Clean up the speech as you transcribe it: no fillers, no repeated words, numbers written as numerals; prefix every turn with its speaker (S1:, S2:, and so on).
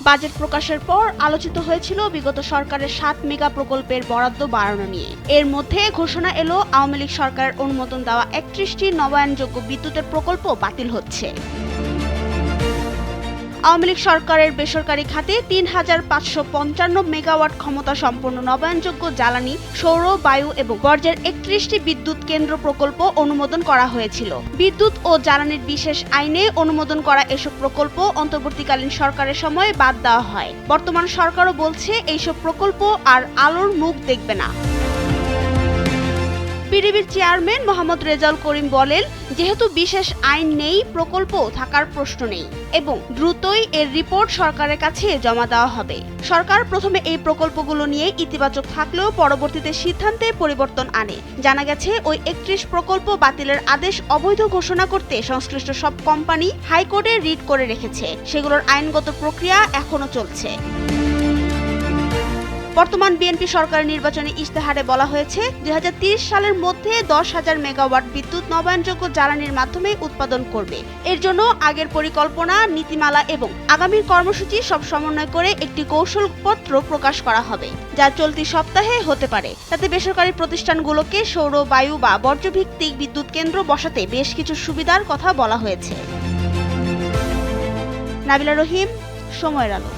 S1: Budget প্রকাশের পর আলোচিত হয়েছিল বিগত সরকারের ৭ মেগা প্রকল্পের বরাদ্দ বাড়ানো নিয়ে। এর মধ্যে ঘোষণা এলো আওয়ামী লীগ সরকারের অনুমোদন দেওয়া ৩১টি নবায়নযোগ্য বিদ্যুতের প্রকল্প বাতিল হচ্ছে। আওয়ামী লীগ সরকারের বেসরকারি খাতে ৩,৫৫৫ মেগাওয়াট ক্ষমতা সম্পন্ন নবায়নযোগ্য জ্বালানি, সৌর, বায়ু এবং বর্জ্যের ৩১টি বিদ্যুৎ কেন্দ্র প্রকল্প অনুমোদন করা হয়েছিল। বিদ্যুৎ ও জ্বালানির বিশেষ আইনে অনুমোদন করা এসব প্রকল্প অন্তর্বর্তীকালীন সরকারের সময় বাদ দেওয়া হয়। বর্তমান সরকারও বলছে এইসব প্রকল্প আর আলোর মুখ দেখবে না। পিডিবির চেয়ারম্যান মোহাম্মদ রেজাউল করিম বলেন, যেহেতু বিশেষ আইন নেই, প্রকল্প থাকার প্রশ্ন নেই এবং দ্রুতই এর রিপোর্ট সরকারের কাছে জমা দেওয়া হবে। সরকার প্রথমে এই প্রকল্পগুলো নিয়ে ইতিবাচক থাকলেও পরবর্তীতে সিদ্ধান্তে পরিবর্তন আনে। জানা গেছে, ওই ৩১ প্রকল্প বাতিলের আদেশ অবৈধ ঘোষণা করতে সংশ্লিষ্ট সব কোম্পানি হাইকোর্টে রিট করে রেখেছে। সেগুলোর আইনগত প্রক্রিয়া এখনো চলছে। বর্তমান বিএনপি সরকারের নির্বাচনী ইশতেহারে বলা হয়েছে, ২০৩০ সালের মধ্যে ১০,০০০ মেগাওয়াট বিদ্যুৎ নবায়নযোগ্য জ্বালানির মাধ্যমে উৎপাদন করবে। এর জন্য আগের পরিকল্পনা, নীতিমালা এবং আগামীর কর্মসূচি সব সমন্বয় করে একটি কৌশলপত্র প্রকাশ করা হবে, যা চলতি সপ্তাহে হতে পারে। তাতে বেসরকারি প্রতিষ্ঠানগুলোকে সৌর, বায়ু বা বর্জ্যভিত্তিক বিদ্যুৎ কেন্দ্র বসাতে বেশ কিছু সুবিধার কথা বলা হয়েছে। নাবিলা রহিম, সময়ের আলো।